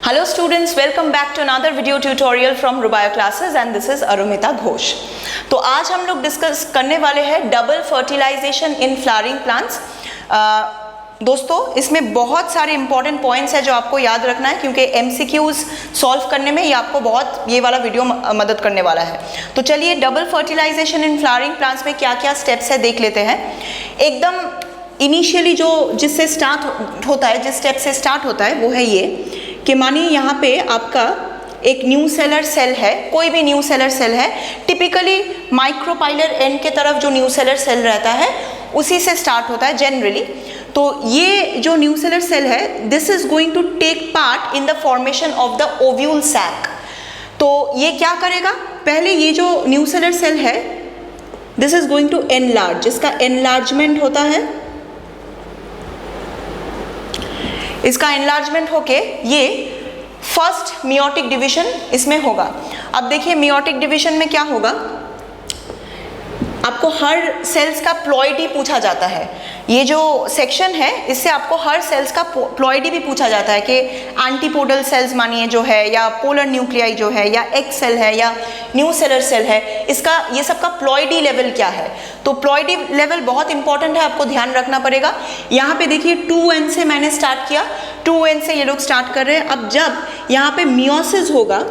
Hello students, welcome back to another video tutorial from Rubaya classes and this is Arumita Ghosh। तो आज हम लोग discuss करने वाले हैं double fertilization in flowering plants. दोस्तों इसमें बहुत सारे इंपॉर्टेंट पॉइंट्स हैं जो आपको याद रखना है क्योंकि MCQs सॉल्व करने में ये आपको बहुत ये वाला वीडियो मदद करने वाला है। तो चलिए double fertilization in flowering plants में क्या क्या स्टेप्स है देख लेते हैं। एकदम इनिशियली जो जिससे स्टार्ट होता है, जिस स्टेप से स्टार्ट होता है वो है ये कि मानिए यहाँ पे आपका एक न्यू सेलर सेल है, कोई भी न्यू सेलर सेल है, टिपिकली माइक्रोपाइलर एंड के तरफ जो न्यू सेलर सेल रहता है उसी से स्टार्ट होता है जनरली। तो ये जो न्यू सेलर सेल है this is going to take part in the formation of the ovule sac. तो ये क्या करेगा, पहले ये जो न्यू सेलर सेल है this is going to enlarge, इसका एनलार्जमेंट होता है, इसका एनलार्जमेंट होके ये फर्स्ट मियोटिक डिवीजन इसमें होगा। अब देखिए मियोटिक डिवीजन में क्या होगा, आपको हर सेल्स का प्लॉइडी पूछा जाता है। ये जो सेक्शन है इससे आपको हर सेल्स का प्लॉइडी भी पूछा जाता है कि एंटीपोडल सेल्स मानिए जो है, या पोलर न्यूक्लियाई जो है, या एक्स सेल है, या न्यू सेलर सेल है, इसका ये सब का प्लॉइडी लेवल क्या है। तो प्लॉइडी लेवल बहुत इंपॉर्टेंट है, आपको ध्यान रखना पड़ेगा। यहाँ पे देखिए 2n से मैंने स्टार्ट किया, 2n से ये लोग स्टार्ट कर रहे हैं। अब जब यहाँ पे मियोसिस होगा,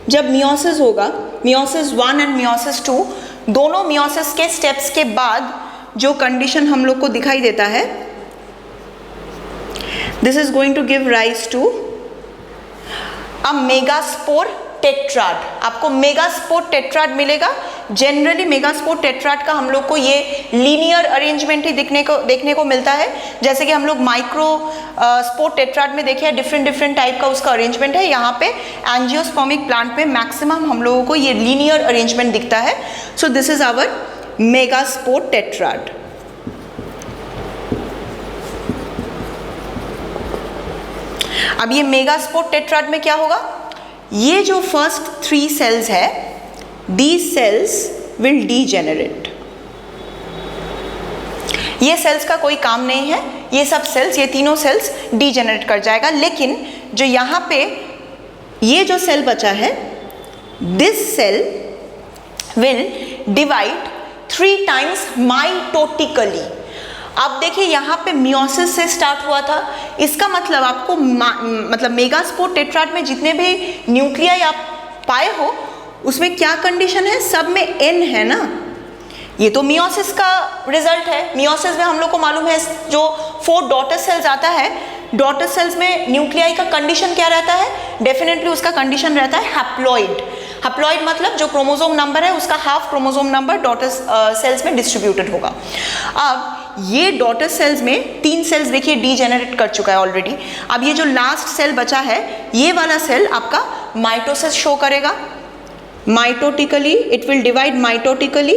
जब मियोसिस होगा, मियोसिस 1 एंड मियोसिस 2, दोनों मियोसिस के स्टेप्स के बाद जो कंडीशन हम लोग को दिखाई देता है this is going to give rise to a megaspore tetrad. आपको मेगास्पोर टेट्राड मिलेगा। जनरली मेगास्पोर टेट्राड का हम लोग को ये लीनियर अरेंजमेंट ही देखने को मिलता है। जैसे कि हम लोग माइक्रो स्पोर टेट्राड में देखे डिफरेंट टाइप का उसका अरेंजमेंट है। यहाँ पे एंजियोस्पर्मिक प्लांट पे मैक्सिमम हम लोगों को ये लीनियर अरेंजमेंट दिखता है। So this is our megaspore tetrad. अब ये मेगास्पोर टेट्राड में क्या होगा, ये जो फर्स्ट 3 सेल्स है दीज सेल्स विल डीजेनरेट। ये सेल्स का कोई काम नहीं है, ये सब सेल्स, ये तीनों सेल्स डीजेनरेट कर जाएगा। लेकिन जो यहाँ पे ये जो सेल बचा है this cell will divide 3 times mitotically. अब देखिए यहाँ पे मियोसिस से स्टार्ट हुआ था, इसका मतलब आपको मतलब मेगास्पोर टेट्राड में जितने भी न्यूक्लियाई आप पाए हो उसमें क्या कंडीशन है, सब में n है ना। ये तो मियोसिस का रिजल्ट है। मियोसिस में हम लोग को मालूम है जो 4 डॉटर सेल्स आता है, डॉटर सेल्स में न्यूक्लियाई का कंडीशन क्या रहता है, डेफिनेटली उसका कंडीशन रहता है हैप्लॉइड। हैप्लॉइड मतलब जो क्रोमोसोम नंबर है उसका half chromosome number daughter cells में डिस्ट्रीब्यूटेड होगा। अब ये डॉटर सेल्स में 3 सेल्स देखिए डीजेनरेट कर चुका है ऑलरेडी। अब ये जो लास्ट सेल बचा है ये वाला सेल आपका माइटोसिस शो करेगा। Mitotically it will divide mitotically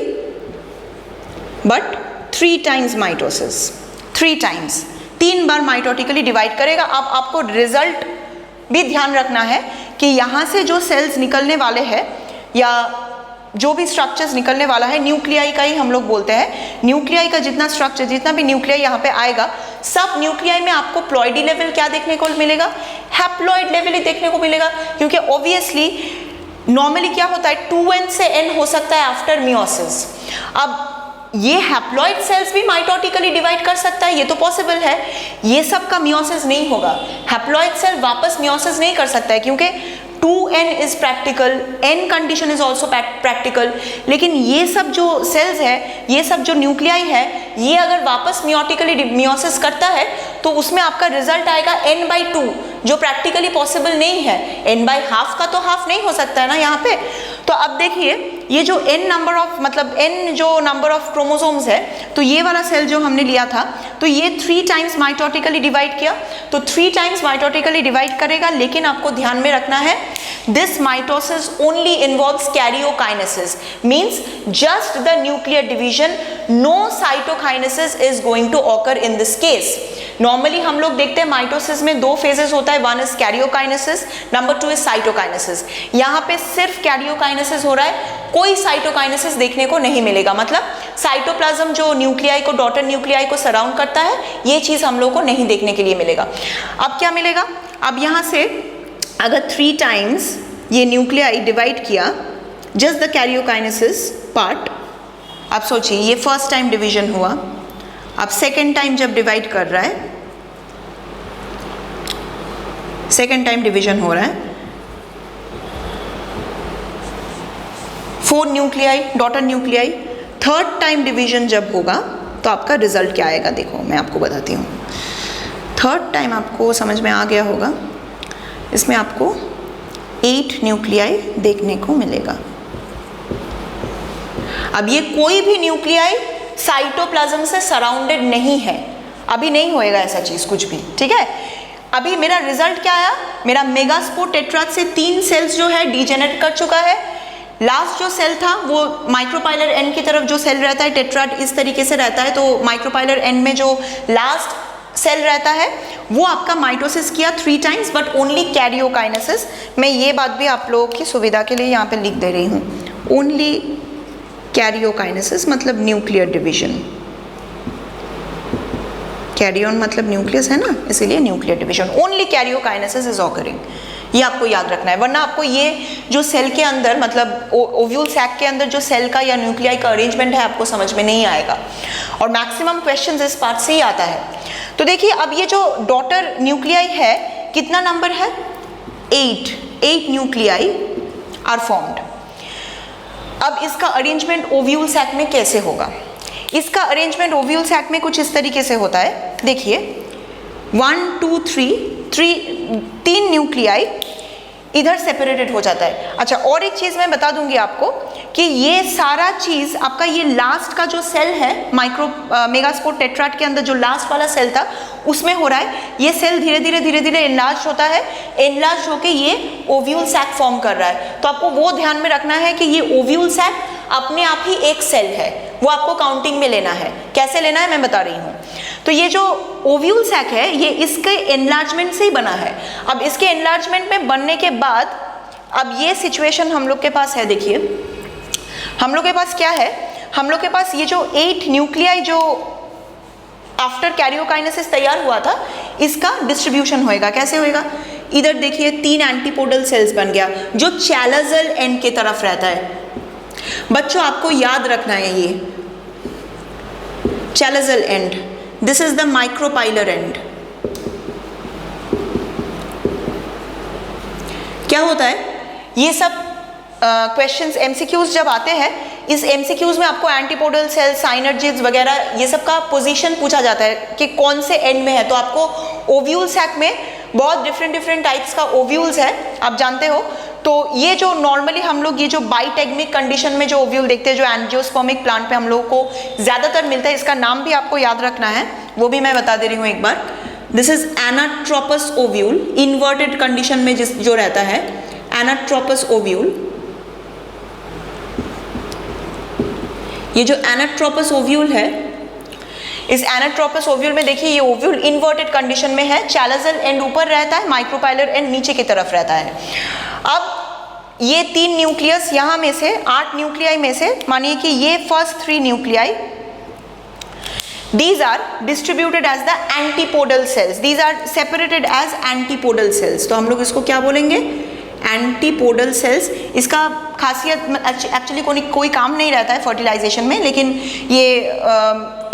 but 3 times mitosis, 3 times, 3 bar mitotically divide करेगा। अब आपको रिजल्ट भी ध्यान रखना है कि यहाँ से जो सेल्स निकलने वाले हैं या जो भी स्ट्रक्चर्स निकलने वाला है न्यूक्लियाई का ही हम लोग बोलते हैं। न्यूक्लियाई का जितना स्ट्रक्चर, जितना भी न्यूक्लियाई यहाँ पे आएगा सब न्यूक्लियाई में आपको प्लॉइडी लेवल क्या देखने को मिलेगा, हैप्लॉइड लेवल ही देखने को मिलेगा। क्योंकि ऑब्वियसली नॉर्मली क्या होता है 2n से n हो सकता है आफ्टर मियोसिस। अब ये हैप्लॉइड सेल्स भी माइटोटिकली डिवाइड कर सकता है, ये तो पॉसिबल है। ये सब का मियोसिस नहीं होगा, हैप्लॉइड सेल वापस मियोसिस नहीं कर सकता है क्योंकि 2n is practical, n condition is also practical. लेकिन ये सब जो सेल्स है, ये सब जो न्यूक्लियाई है, ये अगर वापस मियोटिकली मियोसिस करता है तो उसमें आपका रिजल्ट आएगा n/2 जो प्रैक्टिकली पॉसिबल नहीं है। n/½ का तो हाफ नहीं हो सकता है ना यहाँ पे। तो अब देखिए ये जो n नंबर ऑफ मतलब n जो नंबर ऑफ क्रोमोसोम्स है, तो ये वाला सेल जो हमने लिया था तो ये 3 टाइम्स माइटोटिकली डिवाइड किया, तो 3 टाइम्स माइटोटिकली डिवाइड करेगा। लेकिन आपको ध्यान में रखना है this mitosis only involves karyokinesis, means just the nuclear division, no cytokinesis is going to occur in this case। Normally हम लोग देखते हैं माइटोसिस में 2 फेजेस होता है, 1 is karyokinesis, number 2 is cytokinesis. यहाँ पे सिर्फ कैरियोकाइनेसिस हो रहा है, कोई साइटोकाइनेसिस देखने को नहीं मिलेगा। मतलब साइटोप्लाज्म जो न्यूक्लियाई को, डॉटर न्यूक्लियाई को सराउंड करता है, ये चीज हम लोग को नहीं देखने के लिए मिलेगा। अब क्या मिलेगा, अब यहाँ से अगर 3 टाइम्स ये न्यूक्लियाई डिवाइड किया जस्ट द कैरियोकाइनेसिस पार्ट, आप सोचिए ये फर्स्ट टाइम डिवीजन हुआ, अब सेकेंड टाइम जब डिवाइड कर रहा है, सेकेंड टाइम डिवीजन हो रहा है, 4 nuclei daughter nuclei, third time division जब होगा तो आपका रिजल्ट क्या आएगा, देखो मैं आपको बताती हूँ। थर्ड टाइम आपको समझ में आ गया होगा, इसमें आपको 8 न्यूक्लियाई देखने को मिलेगा। अब ये कोई भी न्यूक्लियाई साइटोप्लाज्म से सराउंडेड नहीं है, अभी नहीं होएगा ऐसा चीज़ कुछ भी, ठीक है। अभी मेरा रिजल्ट क्या आया, मेरा मेगास्पोर टेट्राड से 3 सेल्स जो है डीजेनरेट कर चुका है। लास्ट जो सेल था वो माइक्रोपाइलर एंड की तरफ जो सेल रहता है, टेट्राड इस तरीके से रहता है, तो माइक्रोपाइलर एंड में जो लास्ट सेल रहता है वो आपका माइटोसिस किया 3 टाइम्स, बट ओनली कैरियोकाइनेसिस। मैं ये बात भी आप लोगों की सुविधा के लिए यहाँ पे लिख दे रही हूँ, ओनली कैरियोकाइनेसिस मतलब न्यूक्लियर डिवीजन, कैरियन मतलब न्यूक्लियस है ना, इसीलिए nuclear division, only karyokinesis is occurring, ये आपको याद रखना है। वरना आपको ये जो सेल के अंदर मतलब ओव्यूल सैक के अंदर जो सेल का या न्यूक्लियाई का अरेंजमेंट है आपको समझ में नहीं आएगा, और मैक्सिमम क्वेश्चंस इस पार्ट से ही आता है। तो देखिए अब ये जो डॉटर न्यूक्लियाई है कितना नंबर है, 8 न्यूक्लियाई आर फॉर्म्ड। अब इसका अरेंजमेंट ओव्यूल सैक में कैसे होगा, इसका अरेंजमेंट ओव्यूल सैक में कुछ इस तरीके से होता है, देखिए 1 2 3 न्यूक्लियाई इधर सेपरेटेड हो जाता है। अच्छा और एक चीज़ मैं बता दूंगी आपको कि ये सारा चीज़ आपका ये लास्ट का जो सेल है मेगास्पोर टेट्राड के अंदर जो लास्ट वाला सेल था उसमें हो रहा है, ये सेल धीरे धीरे एनलार्ज होता है, एनलार्ज होके ये ओव्यूल सैक फॉर्म कर रहा है। तो आपको वो ध्यान में रखना है कि ये ओव्यूल सैक अपने आप ही एक सेल है, वो आपको काउंटिंग में लेना है। कैसे लेना है मैं बता रही हूँ। तो ये जो ओव्यूल सैक है ये इसके एनलार्जमेंट से ही बना है। अब इसके एनलार्जमेंट में बनने के बाद अब ये सिचुएशन हम लोग के पास है, देखिए हम लोग के पास क्या है, हम लोग के पास ये जो 8 न्यूक्लियाई जो आफ्टर कैरियोकाइनेसिस तैयार हुआ था इसका डिस्ट्रीब्यूशन होएगा। कैसे होएगा, इधर देखिए 3 एंटीपोडल सेल्स बन गया जो चैलाजल एंड के तरफ रहता है। बच्चों आपको याद रखना है ये chalazal end, this is the micropylar end. क्या होता है, ये सब क्वेश्चंस एमसीक्यूज जब आते हैं, इस एमसीक्यूज में आपको एंटीपोडल सेल, साइनर्जिड्स वगैरह ये सब का पोजीशन पूछा जाता है कि कौन से एंड में है। तो आपको ओव्यूल सैक में बहुत डिफरेंट टाइप्स का ओव्यूल्स है, आप जानते हो। तो ये जो नॉर्मली हम लोग ये जो बाइटेगमिक कंडीशन में जो ओव्यूल देखते हैं, जो एंजियोस्पर्मिक प्लांट पे हम लोगों को ज़्यादातर मिलता है, इसका नाम भी आपको याद रखना है, वो भी मैं बता दे रही हूँ एक बार। This is anatropous ovule, inverted condition में जो रहता है एनाट्रोपस ओव्यूल। ये जो एनाट्रोपस ओव्यूल है, इस एनाट्रोपस ओव्यूल में देखिए ये ओव्यूल इन्वर्टेड कंडीशन में है, चैलाजल एंड ऊपर रहता है, माइक्रोपाइलर एंड नीचे की तरफ रहता है। अब ये 3 न्यूक्लियस यहाँ में से 8 न्यूक्लियाई में से मानिए कि ये first 3 nuclei, these are distributed as the antipodal cells, these are separated as antipodal cells। तो हम लोग इसको क्या बोलेंगे, एंटीपोडल सेल्स। इसका खासियत एक्चुअली कोई काम नहीं रहता है फर्टिलाइजेशन में, लेकिन ये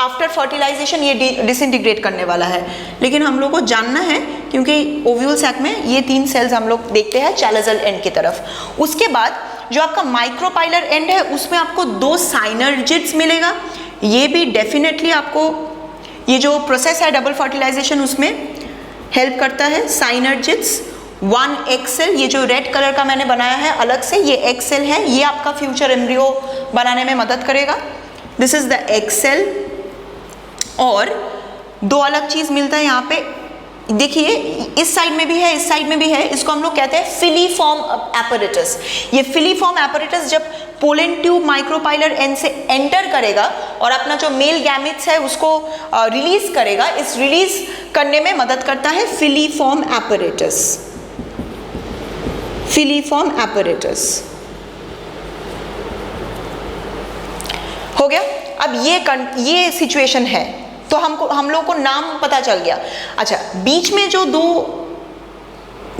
आफ्टर फर्टिलाइजेशन ये डिसइंटीग्रेट करने वाला है, लेकिन हम लोग को जानना है क्योंकि ओव्यूल सैक में ये 3 सेल्स हम लोग देखते हैं चैलाजल एंड की तरफ। उसके बाद जो आपका माइक्रोपाइलर एंड है उसमें आपको 2 साइनर्जिड्स मिलेगा। ये भी डेफिनेटली आपको ये जो प्रोसेस है डबल फर्टिलाइजेशन उसमें हेल्प करता है। साइनर्जिड्स 1 एग सेल, ये जो रेड कलर का मैंने बनाया है अलग से, ये एग सेल है, ये आपका फ्यूचर एम्ब्रियो बनाने में मदद करेगा। This is the egg cell. और 2 अलग चीज मिलता है यहाँ पे, देखिए इस साइड में भी है, इस साइड में भी है, इसको हम लोग कहते हैं फिलीफॉर्म एपैरेटस। ये फिलीफॉर्म एपैरेटस जब पोलन ट्यूब माइक्रोपाइलर एंड से एंटर करेगा और अपना जो मेल गैमेट्स है उसको रिलीज करेगा, इस रिलीज करने में मदद करता है फिलीफॉर्म एपैरेटस। फिलीफॉर्म एपैरेटस हो गया। अब ये सिचुएशन है तो हम लोग को नाम पता चल गया। अच्छा, बीच में जो 2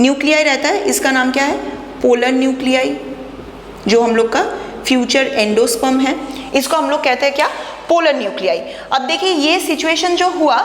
न्यूक्लियाई रहता है, इसका नाम क्या है? पोलर न्यूक्लियाई, जो हम लोग का फ्यूचर एंडोस्पर्म है, इसको हम लोग कहते हैं क्या? Polar nuclei. अब देखिए ये सिचुएशन जो हुआ,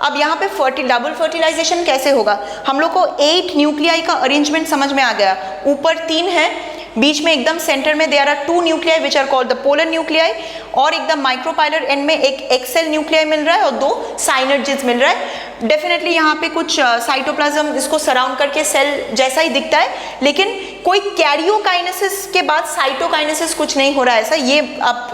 अब यहाँ पे डबल फर्टिलाइजेशन कैसे होगा? हम लोग को 8 न्यूक्लियाई का अरेंजमेंट समझ में आ गया। ऊपर 3 है, बीच में एकदम सेंटर में there are 2 nuclei which are called the polar nuclei, और एकदम माइक्रोपाइलर एंड में एक एक्सेल न्यूक्लियाई मिल रहा है और 2 साइनर्जिड्स मिल रहा है। डेफिनेटली यहाँ पे कुछ साइटोप्लाज्म इसको सराउंड करके सेल जैसा ही दिखता है, लेकिन कोई कैरियोकाइनेसिस के बाद साइटोकाइनेसिस कुछ नहीं हो रहा है ऐसा, ये आप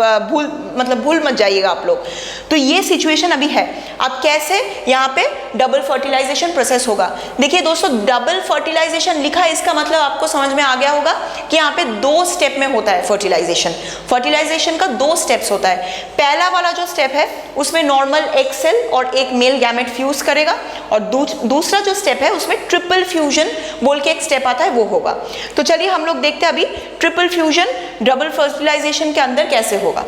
भूल मत जाइएगा आप लोग। तो ये सिचुएशन अभी है। अब कैसे यहाँ पे डबल फर्टिलाइजेशन प्रोसेस होगा? देखिए दोस्तों, डबल फर्टिलाइजेशन लिखा है, इसका मतलब आपको समझ में आ गया होगा कि यहाँ पे 2 स्टेप में होता है फर्टिलाइजेशन। फर्टिलाइजेशन का 2 स्टेप्स होता है। पहला वाला जो स्टेप है उसमें नॉर्मल एग सेल और एक मेल गैमेट फ्यूज करेगा, और दूसरा जो स्टेप है उसमें ट्रिपल फ्यूजन बोल के एक स्टेप आता है, वो होगा। तो चलिए हम लोग देखते हैं अभी ट्रिपल फ्यूजन डबल फर्टिलाइजेशन के अंदर कैसे होगा।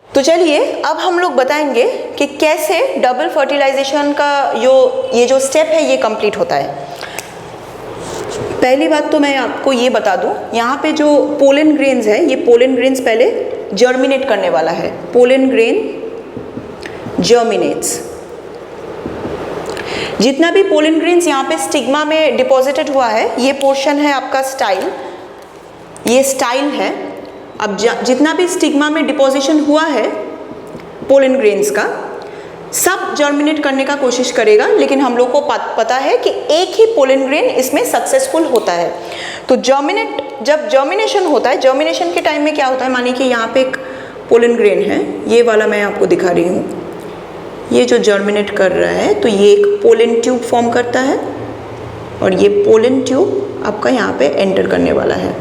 तो चलिए अब हम लोग बताएंगे कि कैसे डबल फर्टिलाइजेशन का ये जो स्टेप है ये कंप्लीट होता है। पहली बात तो मैं आपको ये बता दूं, यहाँ पे जो पोलन ग्रेन्स है, ये पोलन ग्रेन्स पहले जर्मिनेट करने वाला है। Pollen grain germinates. जितना भी पोलन ग्रेन्स यहाँ पे स्टिग्मा में डिपॉजिटेड हुआ है, ये पोर्शन है आपका स्टाइल, ये स्टाइल है। अब जितना भी स्टिग्मा में डिपोजिशन हुआ है पोलन ग्रेन्स का, सब जर्मिनेट करने का कोशिश करेगा, लेकिन हम लोग को पता है कि एक ही पोलन ग्रेन इसमें सक्सेसफुल होता है। तो जब जर्मिनेशन होता है, जर्मिनेशन के टाइम में क्या होता है, मानिए कि यहाँ पे एक पोलन ग्रेन है, ये वाला मैं आपको दिखा रही हूँ, ये जो जर्मिनेट कर रहा है, तो ये एक पोलन ट्यूब फॉर्म करता है, और ये पोलन ट्यूब आपका यहाँ पे एंटर करने वाला है।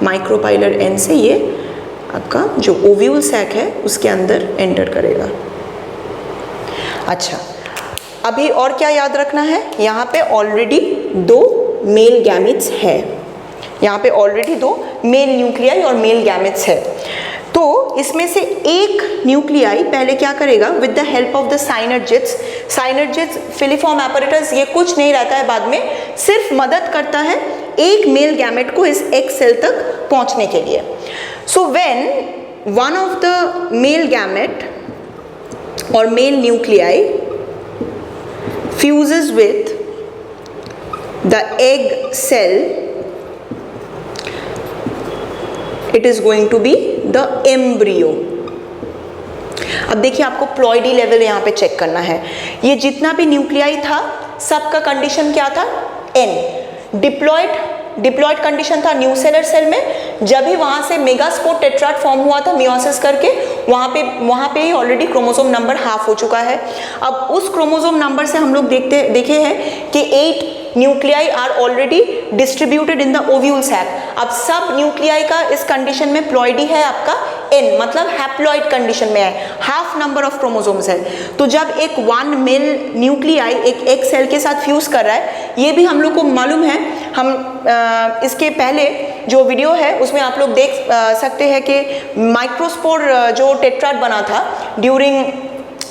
माइक्रोपाइलर एंड से ये आपका जो ओव्यूल सैक है उसके अंदर एंटर करेगा। अच्छा, अभी और क्या याद रखना है, यहाँ पे ऑलरेडी 2 मेल गैमेट्स है, यहाँ पे ऑलरेडी 2 मेल न्यूक्लियाई और मेल गैमेट्स है। तो इसमें से एक न्यूक्लियाई पहले क्या करेगा, with the help of the साइनर्जिड्स filiform apparatus, ये कुछ नहीं रहता है बाद में, सिर्फ मदद करता है एक मेल गैमेट को इस एग सेल तक पहुंचने के लिए। So when one of the male gamete और male nuclei fuses with the egg cell, it is going to be the embryo। अब देखिए आपको प्लॉइडी लेवल यहाँ पे चेक करना है। ये जितना भी न्यूक्लियाई था सबका कंडीशन क्या था? N। डिप्लॉयड कंडीशन था न्यूसेलर सेल में, जब भी वहाँ से मेगास्पोर टेट्राड फॉर्म हुआ था मियोसिस करके, वहाँ पे ही ऑलरेडी क्रोमोसोम नंबर हाफ हो चुका है। अब उस क्रोमोसोम नंबर से हम लोग देखे हैं कि 8 nuclei are already distributed in the ovule sac. अब सब न्यूक्लियाई का इस कंडीशन में प्लॉइडी है आपका N, मतलब हैप्लॉइड कंडीशन में है, हाफ नंबर ऑफ क्रोमोसोम्स है। तो जब एक 1 मेल न्यूक्लियाई एक एग सेल के साथ फ्यूज कर रहा है, ये भी हम लोग को मालूम है। हम इसके पहले जो वीडियो है उसमें आप लोग देख सकते हैं कि माइक्रोस्पोर जो टेट्राड बना था ड्यूरिंग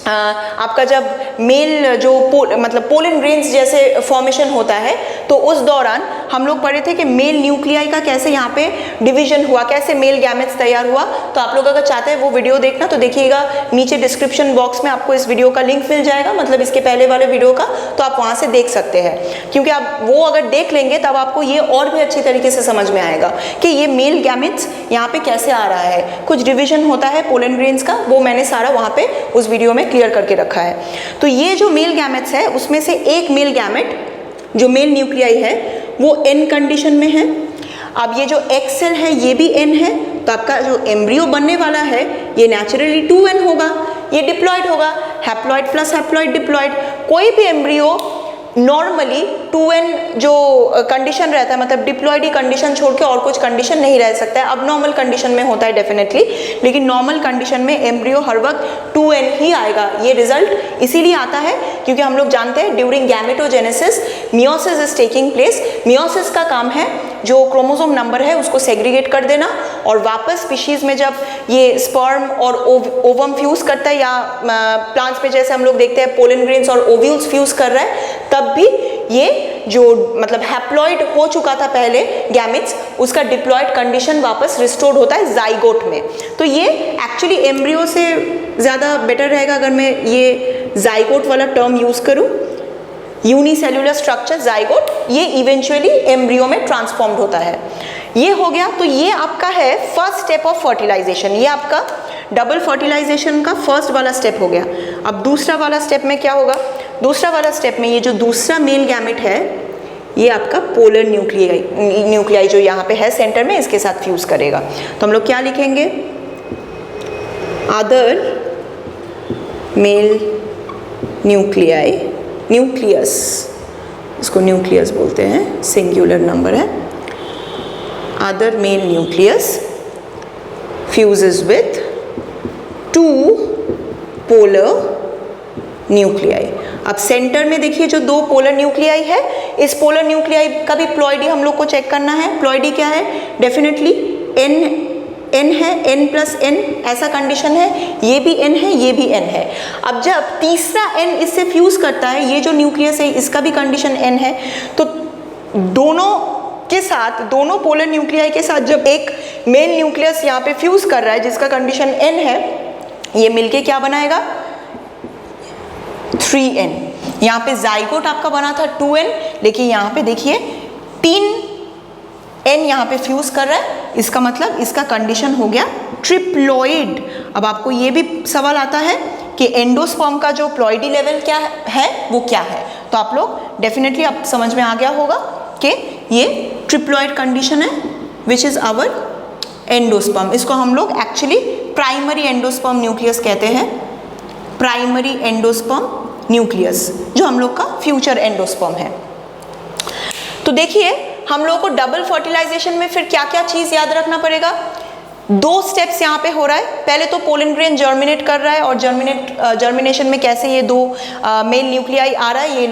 आपका जब मेल जो पोलन ग्रेन्स जैसे फॉर्मेशन होता है, तो उस दौरान हम लोग पढ़े थे कि मेल न्यूक्लियाई का कैसे यहाँ पे डिवीजन हुआ, कैसे मेल गैमेट्स तैयार हुआ। तो आप लोग अगर चाहते हैं वो वीडियो देखना तो देखिएगा, नीचे डिस्क्रिप्शन बॉक्स में आपको इस वीडियो का लिंक मिल जाएगा, मतलब इसके पहले वाले वीडियो का, तो आप वहाँ से देख सकते हैं। क्योंकि आप वो अगर देख लेंगे तब आपको ये और भी अच्छी तरीके से समझ में आएगा कि ये मेल गैमेट्स यहाँ पे कैसे आ रहा है। कुछ डिवीजन होता है पोलन ग्रेन्स का, वो मैंने सारा वहाँ पे उस वीडियो में क्लियर करके रखा है। तो ये जो मेल गैमेट्स है उसमें से एक मेल गैमेट जो मेल न्यूक्लियाई है वो N कंडीशन में है। अब ये जो एक्स सेल है ये भी N है, तो आपका जो एम्ब्रियो बनने वाला है ये नेचुरली 2N होगा, ये डिप्लॉयड होगा, हैप्लॉयड प्लस हैप्लॉयड डिप्लॉयड। कोई भी एम्ब्रियो नॉर्मली 2N जो कंडीशन रहता है, मतलब डिप्लॉयडी कंडीशन छोड़ के और कुछ कंडीशन नहीं रह सकता है। अब नॉर्मल कंडीशन में होता है डेफिनेटली, लेकिन नॉर्मल कंडीशन में एम्ब्रियो हर वक्त 2N ही आएगा। ये रिजल्ट इसीलिए आता है क्योंकि हम लोग जानते हैं during gametogenesis meiosis is taking place. Meiosis का काम है जो क्रोमोसोम नंबर है उसको सेग्रीगेट कर देना, और वापस स्पीशीज में जब ये स्पर्म और ओवम फ्यूज करता है, या प्लांट्स में जैसे हम लोग देखते हैं पोलन ग्रेन्स और ओव्यूल्स फ्यूज कर रहा है, तब भी ये जो मतलब हैप्लॉइड हो चुका था पहले गैमेट्स, उसका डिप्लॉयड कंडीशन वापस रिस्टोर्ड होता है जाइगोट में। तो ये एक्चुअली एम्ब्रियो से ज़्यादा बेटर रहेगा अगर मैं ये जाइगोट वाला टर्म यूज़ करूँ। यूनिसेल्युलर स्ट्रक्चर जाइगोट, ये इवेंचुअली एम्ब्रियो में ट्रांसफॉर्म्ड होता है। ये हो गया। तो ये आपका है फर्स्ट स्टेप ऑफ फर्टिलाइजेशन, ये आपका डबल फर्टिलाइजेशन का फर्स्ट वाला स्टेप हो गया। अब दूसरा वाला स्टेप में क्या होगा? दूसरा वाला स्टेप में ये जो दूसरा मेल गैमेट है, ये आपका पोलर न्यूक्लियाई जो यहाँ पे है सेंटर में, इसके साथ फ्यूज करेगा। तो हम लोग क्या लिखेंगे? अदर मेल न्यूक्लियाई, न्यूक्लियस, इसको न्यूक्लियस बोलते हैं, सिंगुलर नंबर है। Other mail nucleus fuses with 2 polar nuclei. अब सेंटर में देखिए जो 2 पोलर न्यूक्लियाई है, इस पोलर न्यूक्लियाई का भी प्लॉइडी हम लोग को चेक करना है। प्लॉइडी क्या है? डेफिनेटली n है, n+n ऐसा कंडीशन है, ये भी n है, ये भी n है। अब जब तीसरा n इससे फ्यूज करता है, ये जो न्यूक्लियस है इसका भी कंडीशन n है, तो दोनों के साथ, दोनों पोलर न्यूक्लियाई के साथ जब एक मेल न्यूक्लियस यहाँ पे फ्यूज कर रहा है जिसका कंडीशन n है, ये मिलके क्या बनाएगा? 3n। यहाँ पे जाइगोट आपका बना था 2n, लेकिन यहाँ पे देखिए 3n यहाँ पे फ्यूज कर रहा है, इसका मतलब इसका कंडीशन हो गया ट्रिप्लॉइड। अब आपको ये भी सवाल आता है कि एंडोस्पर्म का जो प्लॉइडी लेवल क्या है वो क्या है, तो आप लोग डेफिनेटली अब समझ में आ गया होगा कि ये ट्रिप्लॉइड कंडीशन है विच इज़ आवर एंडोस्पर्म। इसको हम लोग एक्चुअली प्राइमरी एंडोस्पर्म न्यूक्लियस कहते हैं, प्राइमरी एंडोस्पर्म न्यूक्लियस, जो हम लोग का फ्यूचर एंडोस्पर्म है। तो देखिए हम लोगों को डबल फर्टिलाइजेशन में फिर क्या क्या चीज़ याद रखना पड़ेगा? 2 स्टेप्स यहाँ पे हो रहा है। पहले तो पोलन ग्रेन जर्मिनेट कर रहा है और जर्मिनेशन में कैसे ये 2 मेल न्यूक्लियाई आ रहा है,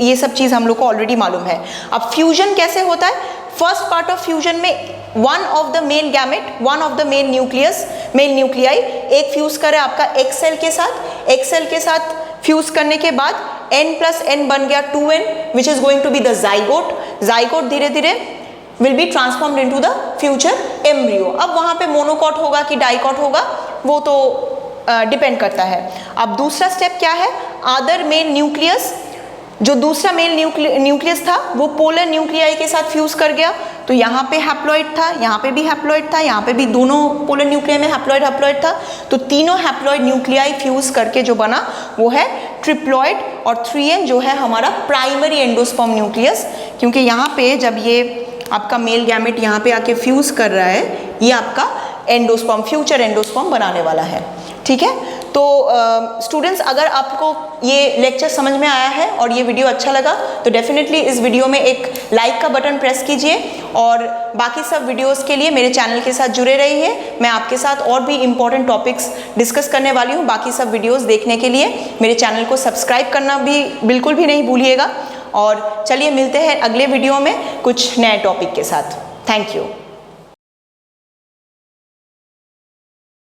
ये सब चीज़ हम लोग को ऑलरेडी मालूम है। अब फ्यूजन कैसे होता है? फर्स्ट पार्ट ऑफ फ्यूजन में one of the male gamete, one of the male nuclei एक फ्यूज करे आपका एक सेल के साथ, एक सेल के साथ फ्यूज करने के बाद n+n बन गया 2n which is going to be the zygote. Zygote धीरे धीरे will be transformed into the future embryo. अब वहाँ पे मोनोकॉट होगा कि डाइकॉट होगा वो तो डिपेंड करता है। अब दूसरा स्टेप क्या है? अदर मेल न्यूक्लियस, जो दूसरा मेल न्यूक्लियस था वो पोलर न्यूक्लियाई के साथ फ्यूज कर गया, तो यहाँ पे हैप्लॉइड था, यहाँ पे भी हैप्लॉइड था, यहाँ पे भी दोनों पोलर न्यूक्लियाई में हैप्लॉइड था, तो तीनों हैप्लॉइड न्यूक्लियाई फ्यूज करके जो बना वो है ट्रिप्लॉइड। और 3n जो है हमारा प्राइमरी एंडोस्पर्म न्यूक्लियस, क्योंकि यहाँ पे जब ये आपका मेल गैमेट यहाँ पे आके फ्यूज कर रहा है, ये आपका एंडोस्पर्म, फ्यूचर एंडोस्पर्म बनाने वाला है। ठीक है, तो स्टूडेंट्स अगर आपको ये लेक्चर समझ में आया है और ये वीडियो अच्छा लगा तो डेफिनेटली इस वीडियो में एक लाइक का बटन प्रेस कीजिए, और बाकी सब वीडियोस के लिए मेरे चैनल के साथ जुड़े रहिए। मैं आपके साथ और भी इम्पोर्टेंट टॉपिक्स डिस्कस करने वाली हूँ। बाकी सब वीडियोस देखने के लिए मेरे चैनल को सब्सक्राइब करना भी बिल्कुल भी नहीं भूलिएगा। और चलिए मिलते हैं अगले वीडियो में कुछ नए टॉपिक के साथ। Thank you.